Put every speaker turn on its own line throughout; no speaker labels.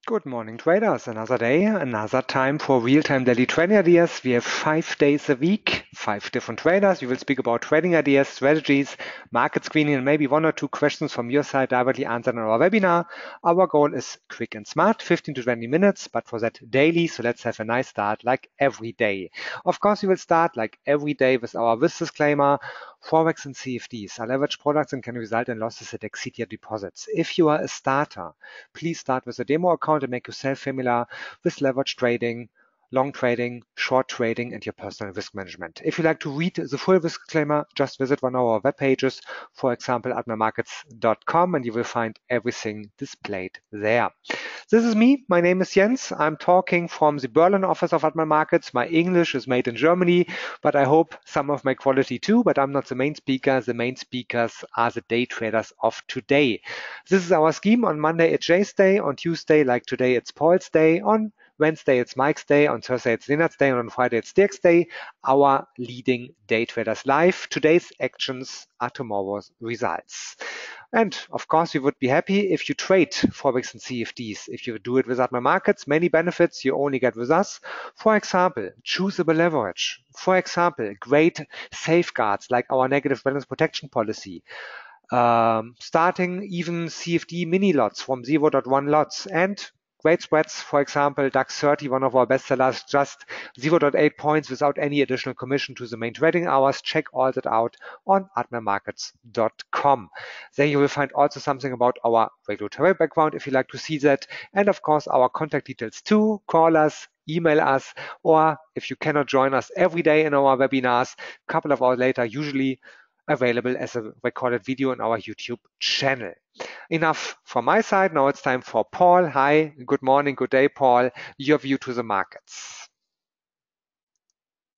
Good morning, traders. Another day, another time for real-time daily trading ideas. We have 5 days a week, 5 different traders. We will speak about trading ideas, strategies, market screening, and maybe 1 or 2 questions from your side directly answered in our webinar. Our goal is quick and smart, 15 to 20 minutes, but for that daily. So let's have a nice start like every day. Of course, we will start like every day with our risk disclaimer. Forex and CFDs are leveraged products and can result in losses that exceed your deposits. If you are a starter, please start with a demo account and make yourself familiar with leverage trading, long trading, short trading, and your personal risk management. If you'd like to read the full risk disclaimer, just visit one of our web pages, for example, admiralmarkets.com, and you will find everything displayed there. This is me. My name is Jens. I'm talking from the Berlin office of Admiral Markets. My English is made in Germany, but I hope some of my quality too, but I'm not the main speaker. The main speakers are the day traders of today. This is our scheme. On Monday, it's Jay's day. On Tuesday, like today, it's Paul's day. On Wednesday, it's Mike's day. On Thursday, it's Leonard's day. And on Friday, it's Dirk's day. Our leading day traders live. Today's actions are tomorrow's results. And of course, we would be happy if you trade Forex and CFDs. If you do it with Admiral Markets, many benefits you only get with us. For example, choosable leverage. For example, great safeguards like our negative balance protection policy. Starting even CFD mini lots from 0.1 lots and great spreads. For example, DAX 30, one of our best sellers, just 0.8 points without any additional commission to the main trading hours. Check all that out on admiralmarkets.com. There you will find also something about our regulatory background if you'd like to see that. And of course, our contact details too. Call us, email us, or if you cannot join us every day in our webinars, a couple of hours later, usually available as a recorded video on our YouTube channel. Enough from my side. Now it's time for Paul. Hi, good morning, good day, Paul. Your view to the markets.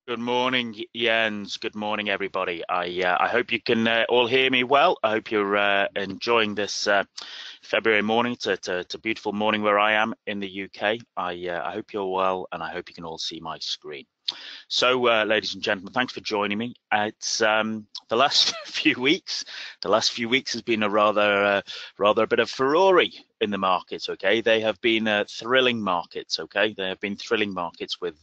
Good morning, Jens. Good morning, everybody. I hope you can all hear me well. I hope you're enjoying this February morning. It's a beautiful morning where I am in the UK. I hope you're well, and I hope you can all see my screen. So, ladies and gentlemen, thanks for joining me. It's the last few weeks. The last few weeks has been a rather a bit of furore in the markets. Okay, they have been thrilling markets. Okay, they have been thrilling markets with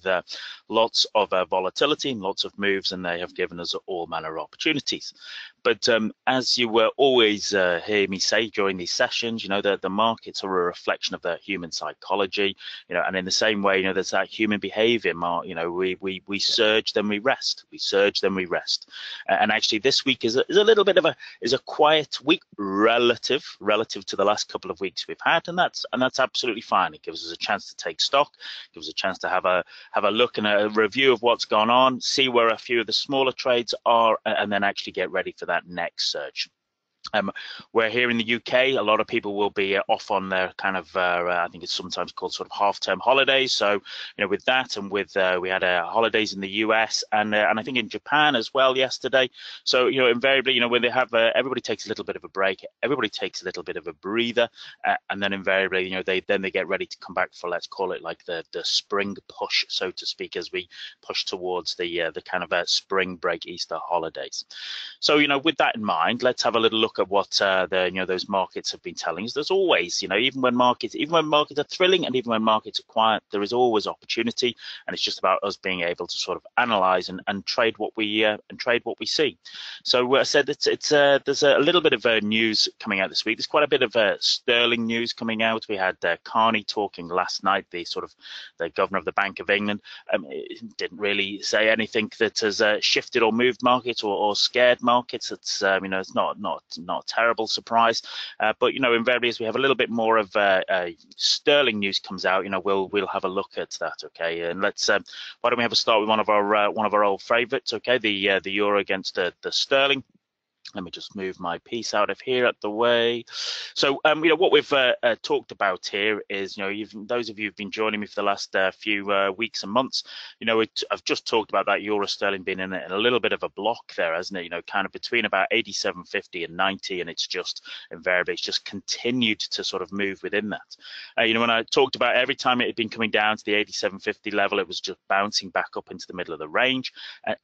lots of volatility and lots of moves, and they have given us all manner of opportunities. But as you will always hear me say during these sessions, you know that the markets are a reflection of the human psychology. You know, and in the same way, you know, there's that human behavior. You know, we surge, then we rest. We surge, then we rest. And actually, this week is a little bit of a quiet week relative to the last couple of weeks we've had, and that's absolutely fine. It gives us a chance to take stock, gives us a chance to have a look and a review of what's gone on, see where a few of the smaller trades are, and then actually get ready for that next surge. We're here in the UK. A lot of people will be off on their kind of, I think it's sometimes called sort of half-term holidays. So, you know, with that and with we had holidays in the US and I think in Japan as well yesterday. So, you know, invariably, you know, when they have everybody takes a little bit of a break, everybody takes a little bit of a breather, and then invariably, you know, they get ready to come back for, let's call it like the spring push, so to speak, as we push towards the kind of spring break Easter holidays. So, you know, with that in mind, let's have a little look at what those markets have been telling us. There's always, you know, even when markets are thrilling and even when markets are quiet, there is always opportunity, and it's just about us being able to sort of analyze and trade what we see. So I said there's a little bit of news coming out this week. There's quite a bit of sterling news coming out. We had Carney talking last night, the governor of the Bank of England. Didn't really say anything that has shifted or moved markets or scared markets. It's you know, it's not a terrible surprise, but you know, invariably as we have a little bit more of sterling news comes out, you know, we'll have a look at that. Okay, and let's why don't we have a start with one of our old favorites? Okay, the euro against the sterling. Let me just move my piece out of here at the way. So, you know, what we've talked about here is, you know, even those of you who've been joining me for the last few weeks and months, you know, I've just talked about that euro sterling being in a little bit of a block there, hasn't it? You know, kind of between about 87.50 and 90, and it's just invariably, it's just continued to sort of move within that. You know, when I talked about every time it had been coming down to the 87.50 level, it was just bouncing back up into the middle of the range.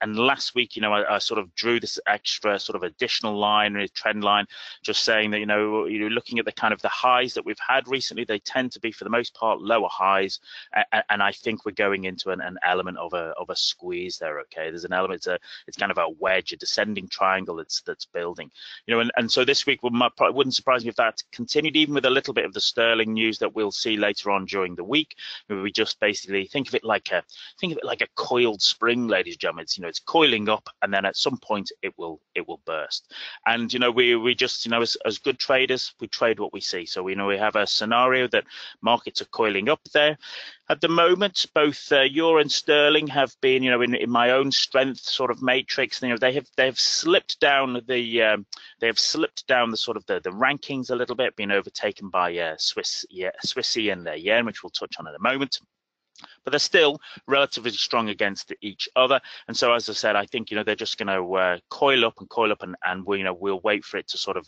And last week, you know, I sort of drew this extra sort of additional directional line or a trend line, just saying that, you're looking at the kind of the highs that we've had recently, they tend to be for the most part lower highs, and I think we're going into an element of a squeeze there. Okay, there's an element, it's kind of a wedge, a descending triangle that's building, and so this week wouldn't surprise me if that continued, even with a little bit of the sterling news that we'll see later on during the week. We just basically think of it like a coiled spring, ladies and gentlemen. It's coiling up, and then at some point it will burst. And we just as good traders, we trade what we see. So we have a scenario that markets are coiling up there. At the moment, both euro and sterling have been, in my own strength sort of matrix. They have slipped down the sort of the rankings a little bit, being overtaken by Swissy and yen, which we'll touch on in a moment. But they're still relatively strong against each other. And so, as I said, I think they're just going to coil up, and we'll wait for it to sort of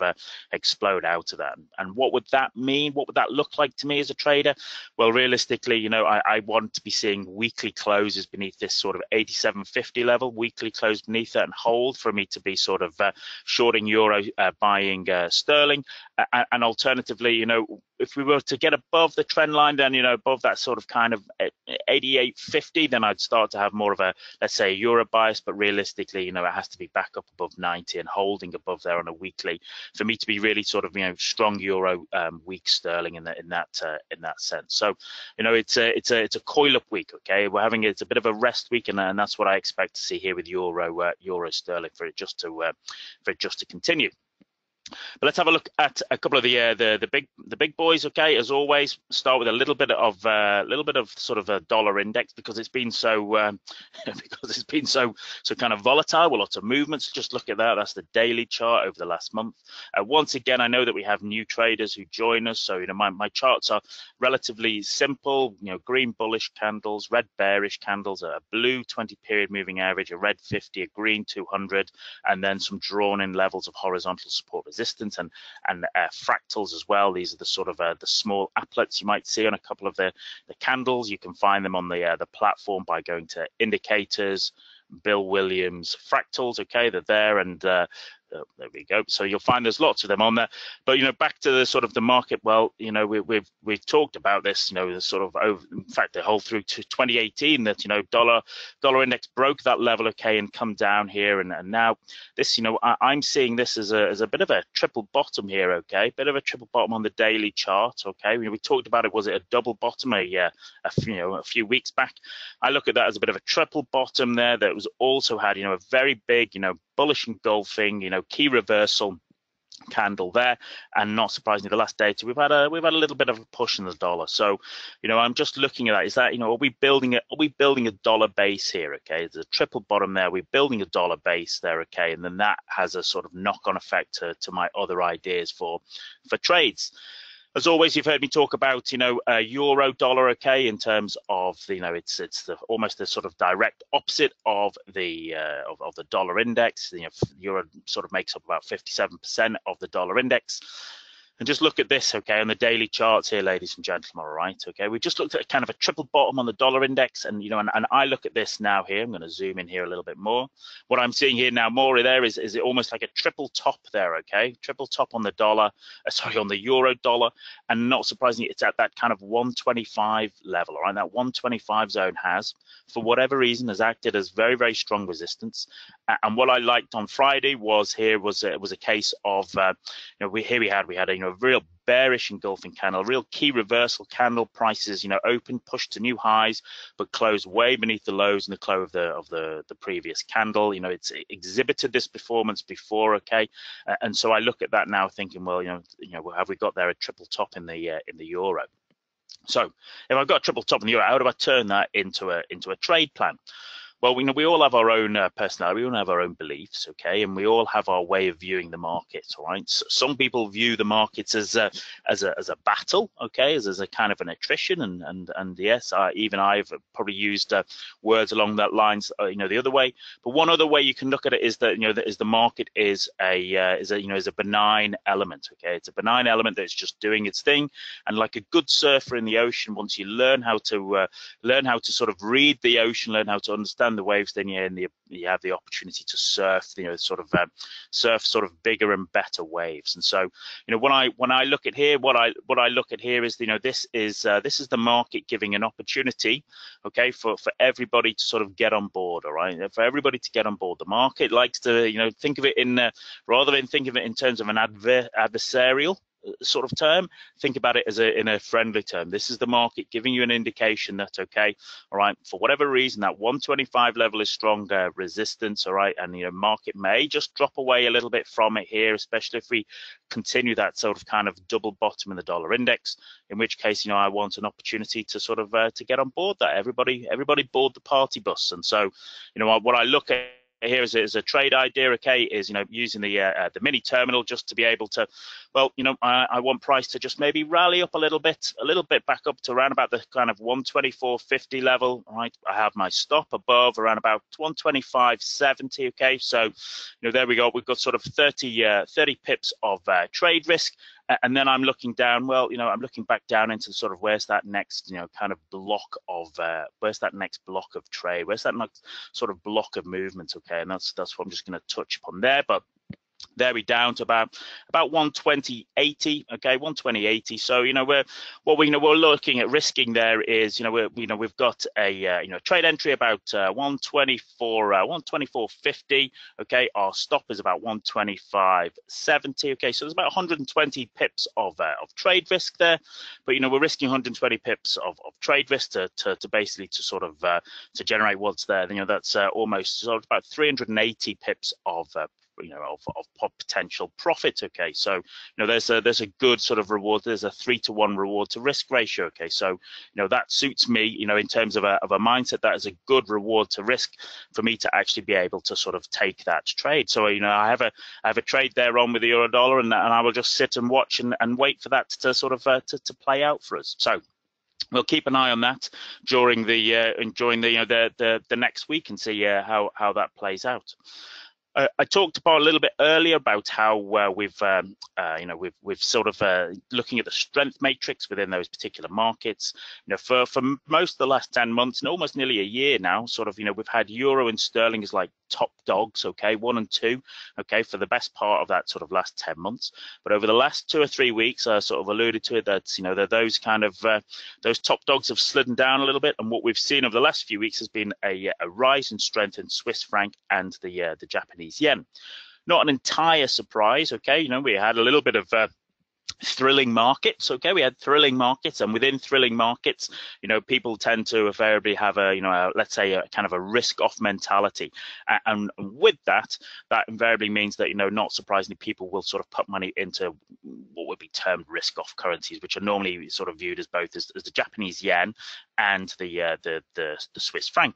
explode out of that. And what would that mean? What would that look like to me as a trader? Well, realistically, I want to be seeing weekly closes beneath this sort of 87.50 level, weekly close beneath that, and hold for me to be sort of shorting euro, buying sterling, and alternatively, if we were to get above the trend line, then above that sort of kind of 88.50, then I'd start to have more of a, let's say, euro bias. But realistically, it has to be back up above 90 and holding above there on a weekly for me to be really sort of strong euro, weak sterling in that sense. So it's a coil up week. Okay, it's a bit of a rest week, and that's what I expect to see here with euro sterling for it just to continue. But let's have a look at a couple of the big boys. Okay, as always, start with a little bit of sort of a dollar index, because it's been so kind of volatile with lots of movements. Just look at that. That's the daily chart over the last month. Once again, I know that we have new traders who join us, so my charts are relatively simple. Green bullish candles, red bearish candles, a blue 20-period moving average, a red 50, a green 200, and then some drawn-in levels of horizontal support resistance and fractals as well. These are the sort of the small applets you might see on a couple of the candles. You can find them on the platform by going to indicators, Bill Williams fractals. Okay, they're there, and there we go. So you'll find there's lots of them on there. But back to the sort of the market. Well, we've talked about this. The sort of in fact, the whole through to 2018 that dollar index broke that level, okay, and come down here, and now this, I'm seeing this as a bit of a triple bottom here, okay, bit of a triple bottom on the daily chart, okay. We talked about it. Was it a double bottom a few weeks back? I look at that as a bit of a triple bottom there that was also had a very big bullish engulfing key reversal candle there, and not surprisingly the last data we've had a little bit of a push in the dollar. So I'm just looking at that. Is that are we building a dollar base here? Okay, there's a triple bottom there. We're building a dollar base there, okay, and then that has a sort of knock-on effect to my other ideas for trades. As always, you've heard me talk about, euro dollar, okay, in terms of, it's almost the sort of direct opposite of the dollar index. Euro sort of makes up about 57% of the dollar index. And just look at this, okay, on the daily charts here, ladies and gentlemen, all right, okay. We just looked at kind of a triple bottom on the dollar index, and, and I look at this now here. I'm going to zoom in here a little bit more. What I'm seeing here now more there is it almost like a triple top there, okay, triple top on the on the euro dollar, and not surprisingly, it's at that kind of 125 level, all right. That 125 zone for whatever reason, has acted as very, very strong resistance. And what I liked on Friday was a case of, we had a real bearish engulfing candle, a real key reversal candle. Prices, open, pushed to new highs, but closed way beneath the lows in the close of the previous candle. It's exhibited this performance before, okay, and so I look at that now, thinking, well, have we got there a triple top in the euro? So if I've got a triple top in the euro, how do I turn that into a trade plan? Well, we all have our own personality, we all have our own beliefs, okay, and we all have our way of viewing the markets, all right. So some people view the markets as a battle, okay, as a kind of an attrition, and yes, even I've probably used words along that lines, the other way. But one other way you can look at it is that the market is a benign element, okay. It's a benign element that's just doing its thing, and like a good surfer in the ocean, once you learn how to sort of read the ocean, learn how to understand around the waves, then you have the opportunity to surf, surf sort of bigger and better waves. And so, when I look at here, what I look at here is, this is the market giving an opportunity, okay, for everybody to sort of get on board. All right, for everybody to get on board. The market likes to, think of it in rather than think of it in terms of an adversarial sort of term, think about it as in a friendly term. This is the market giving you an indication that, okay, all right, for whatever reason, that 125 level is strong resistance, all right, and market may just drop away a little bit from it here, especially if we continue that sort of kind of double bottom in the dollar index, in which case, I want an opportunity to sort of to get on board that. Everybody board the party bus. And so, what I look at here is a trade idea, okay, is using the mini terminal just to be able to, well, I want price to just maybe rally up a little bit back up to around about the kind of 124.50 level. All right, I have my stop above around about 125.70. Okay, so there we go. We've got sort of 30 pips of trade risk. And then I'm looking down, well, I'm looking back down into sort of where's that next, kind of block of, where's that next block of trade? Where's that next sort of block of movement? Okay, and that's what I'm just going to touch upon there. But there we down to about 120.80. Okay, 120.80. So we're looking at risking there is we've got a trade entry about 124.50. Okay, our stop is about 125.70. Okay, so there's about 120 pips of trade risk there, but we're risking 120 pips of trade risk to basically to sort of to generate what's there. That's almost sort of about 380 pips of potential profit. Okay, so there's a good sort of reward. There's a 3-to-1 reward to risk ratio. Okay, so that suits me. In terms of a mindset, that is a good reward to risk for me to actually be able to sort of take that trade. So I have a trade there on with the euro dollar, and I will just sit and watch and wait for that to sort of to play out for us. So we'll keep an eye on that during the next week and see how that plays out. I talked about a little bit earlier about how we've sort of looking at the strength matrix within those particular markets. For most of the last 10 months and almost nearly a year now, sort of we've had euro and sterling as like top dogs, okay, 1 and 2, okay, for the best part of that sort of last 10 months. But over the last 2 or 3 weeks, I sort of alluded to it that that those kind of those top dogs have slidden down a little bit, and what we've seen over the last few weeks has been a rise in strength in Swiss franc and the Japanese yen. Not an entire surprise, okay. We had a little bit of thrilling markets. Okay, we had thrilling markets, and within thrilling markets, people tend to invariably have let's say a kind of a risk-off mentality, and with that invariably means that not surprisingly, people will sort of put money into what would be termed risk-off currencies, which are normally sort of viewed as both as the Japanese yen and the Swiss franc.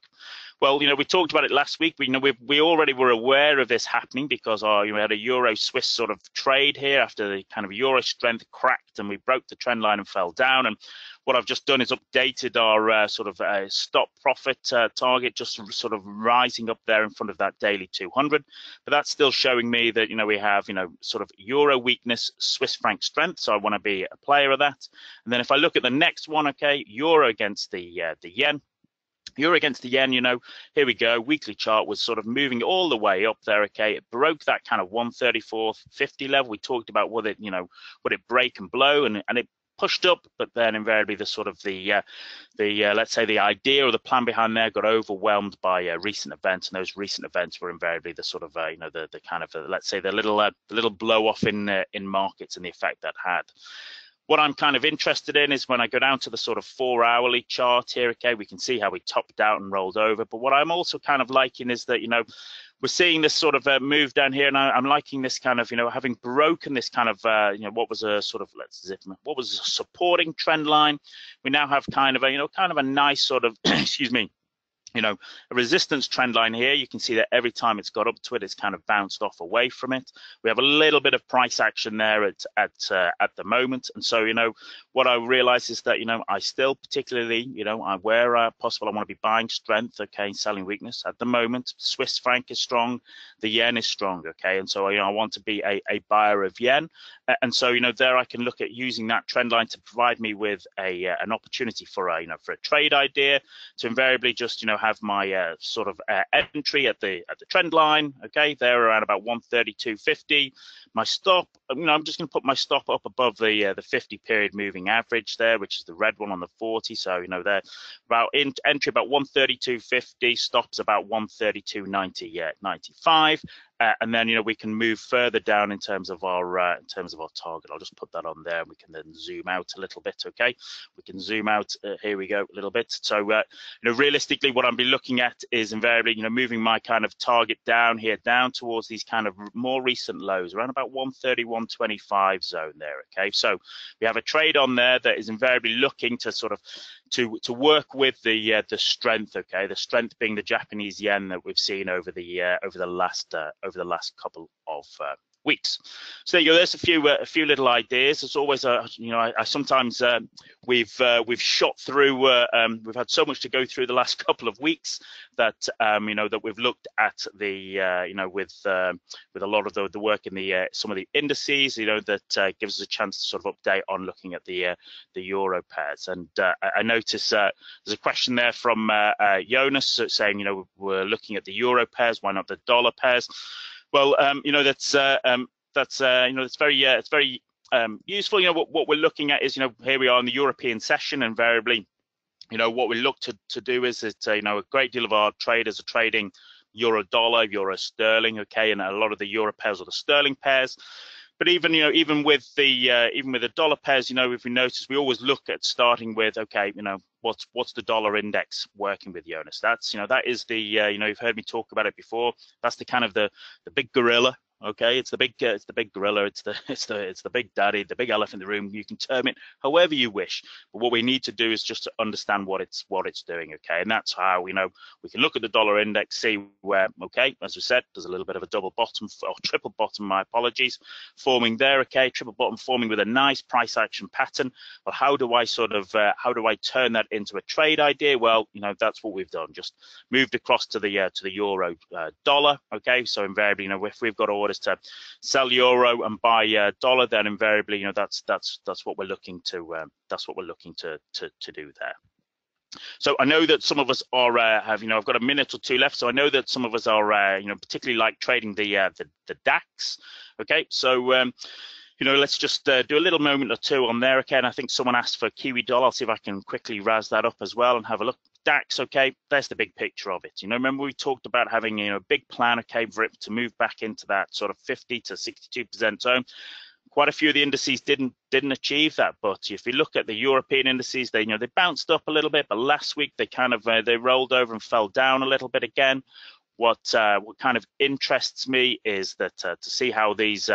Well, we talked about it last week. We already were aware of this happening because we had a euro Swiss sort of trade here after the kind of euro strength cracked, and we broke the trend line and fell down. And what I've just done is updated our sort of stop profit target, just sort of rising up there in front of that daily 200. But that's still showing me that we have sort of euro weakness, Swiss franc strength. So I want to be a player of that. And then if I look at the next one, okay, euro against the yen. Euro against the yen, here we go. Weekly chart was sort of moving all the way up there. Okay, it broke that kind of 134.50 level. We talked about would it break and blow, and it pushed up, but then invariably the sort of the let's say the idea or the plan behind there got overwhelmed by recent events, and those recent events were invariably the sort of the kind of let's say the little blow off in markets and the effect that had. What I'm kind of interested in is when I go down to the sort of 4-hourly chart here, okay, we can see how we topped out and rolled over. But what I'm also kind of liking is that, we're seeing this sort of move down here, and I'm liking this kind of, having broken this kind of, what was a sort of, what was a supporting trend line. We now have kind of a nice sort of, excuse me, a resistance trend line here. You can see that every time it's got up to it, it's kind of bounced off away from it. We have a little bit of price action there at the moment. And so, what I realize is that, I still particularly, where possible, I want to be buying strength, okay, selling weakness. At the moment, Swiss franc is strong, the yen is strong, okay. And so, I want to be a buyer of yen. And so, there I can look at using that trend line to provide me with an opportunity for a trade idea to invariably just, have my sort of entry at the trend line. Okay, there around about 132.50. My stop, I'm just going to put my stop up above the 50 period moving average there, which is the red one on the 40. So there about entry about 132.50, stops about 132.90, 95. And then we can move further down in terms of our target. I'll just put that on there, and we can then zoom out a little bit. Okay, we can zoom out. Here we go, a little bit. So realistically, what I'll be looking at is invariably moving my kind of target down here, down towards these kind of more recent lows, around about 130, 125 zone there. Okay, so we have a trade on there that is invariably looking to sort of to work with the strength. Okay, the strength being the Japanese yen that we've seen over the last couple of weeks. So there's a few little ideas. There's always I sometimes we've shot through. We've had so much to go through the last couple of weeks that that we've looked at the with a lot of the work in the some of the indices. That gives us a chance to sort of update on looking at the euro pairs. And I notice there's a question there from Jonas saying we're looking at the euro pairs. Why not the dollar pairs? Well, that's it's very useful. What we're looking at is here we are in the European session, and invariably, what we look to do is that a great deal of our traders are trading euro dollar, euro sterling, okay, and a lot of the euro pairs or the sterling pairs. But even with the dollar pairs, if we notice, we always look at starting with, okay, what's the dollar index working with, Jonas? That's that is the you've heard me talk about it before. That's the kind of the big gorilla. Okay, it's the big gorilla. It's the big daddy, the big elephant in the room. You can term it however you wish. But what we need to do is just to understand what it's doing. Okay, and that's how we can look at the dollar index, see where, okay, as we said, there's a little bit of a double bottom or triple bottom. My apologies, forming there. Okay, triple bottom forming with a nice price action pattern. Well, how do I turn that into a trade idea? Well, that's what we've done. Just moved across to the euro dollar. Okay, so invariably, if we've got orders to sell euro and buy dollar, then invariably, that's what we're looking to do there. So I know that some of us are have I've got a minute or two left, so I know that some of us are particularly like trading the DAX. Okay, so let's just do a little moment or two on there. Okay, and I think someone asked for Kiwi dollar. I'll see if I can quickly razz that up as well and have a look. DAX, okay, there's the big picture of it. Remember we talked about having a big plan, okay, for it to move back into that sort of 50 to 62% zone. Quite a few of the indices didn't achieve that, but if you look at the European indices, they bounced up a little bit, but last week they kind of they rolled over and fell down a little bit again. What kind of interests me is that to see how these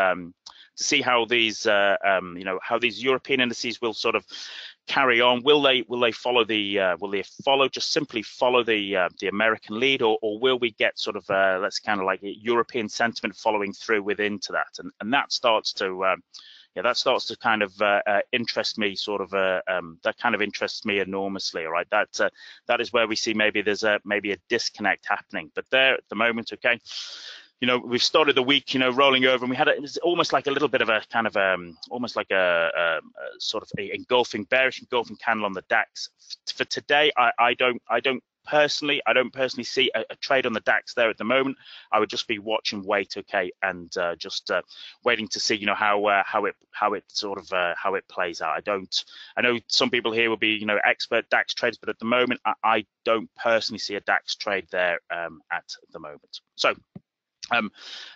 how these European indices will sort of carry on. Will they follow just simply follow the American lead, or will we get sort of let's kind of like European sentiment following through into that, and that starts to kind of interest me, sort of that kind of interests me enormously. All right, that is where we see maybe there's maybe a disconnect happening, but there at the moment, okay. We've started the week, rolling over, and we had it was almost like a little bit of a kind of almost like a sort of a bearish engulfing candle on the DAX. For today, I don't personally see a trade on the DAX there at the moment. I would just be watch and wait, okay, and just waiting to see how it plays out. I know some people here will be expert DAX traders, but at the moment I don't personally see a DAX trade there at the moment. So I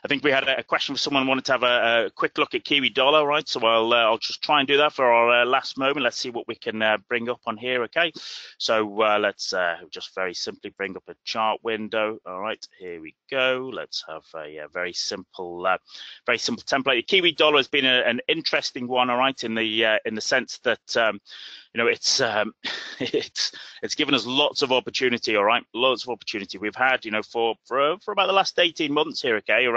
think we had a question for someone who wanted to have a quick look at Kiwi dollar, right? So I'll just try and do that for our last moment. Let's see what we can bring up on here, okay? So let's just very simply bring up a chart window. All right, here we go. Let's have a very simple template. The Kiwi dollar has been an interesting one, all right, in the sense that it's given us lots of opportunity, all right, lots of opportunity. We've had, for about the last 18 months here, okay,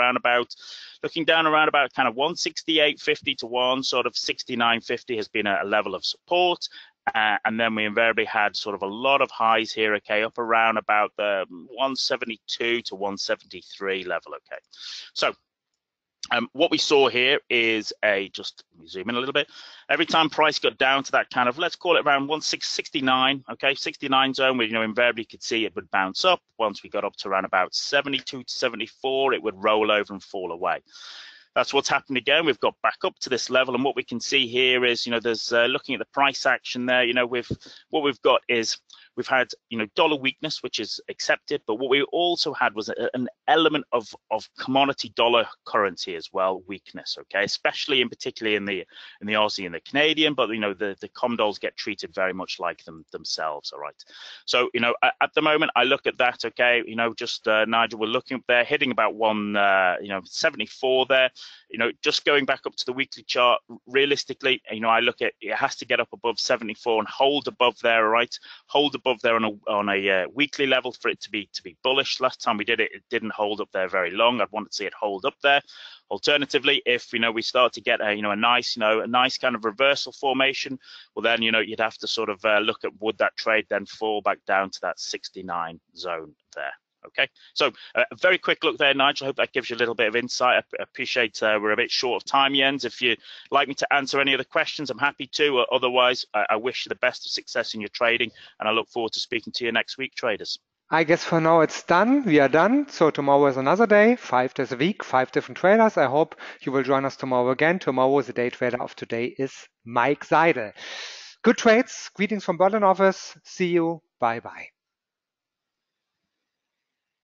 looking down around about kind of 168.50 to 169.50 has been a level of support. And then we invariably had sort of a lot of highs here, okay, up around about the 172 to 173 level, okay. So What we saw here is just zoom in a little bit. Every time price got down to that kind of, let's call it around 1669, okay, 69 zone, where, you know, invariably you could see it would bounce up. Once we got up to around about 72 to 74, it would roll over and fall away. That's what's happened again. We've got back up to this level, and what we can see here is, you know, there's looking at the price action there, you know, what we've got is we've had, you know, dollar weakness, which is accepted, but what we also had was an element of commodity dollar currency as well, weakness, okay, especially particularly in the Aussie and the Canadian, but, you know, the Comdols get treated very much like themselves, all right. So, you know, at the moment I look at that, okay, you know, just Nigel, we're looking up there, hitting about 174 there. You know, just going back up to the weekly chart, realistically, you know, I look at it has to get up above 74 and hold above there, right? Hold above there on a weekly level for it to be bullish. Last time we did it, it didn't hold up there very long. I'd want to see it hold up there. Alternatively, if, you know, we start to get a nice kind of reversal formation, well then, you know, you'd have to sort of look at would that trade then fall back down to that 69 zone there. Okay, so a very quick look there, Nigel. I hope that gives you a little bit of insight. I appreciate we're a bit short of time, Jens. If you'd like me to answer any other questions, I'm happy to. Otherwise, I wish you the best of success in your trading, and I look forward to speaking to you next week, traders.
I guess for now it's done. We are done. So tomorrow is another day, 5 days a week, 5 different traders. I hope you will join us tomorrow again. Tomorrow, the day trader of today is Mike Seidel. Good trades. Greetings from Berlin office. See you. Bye-bye.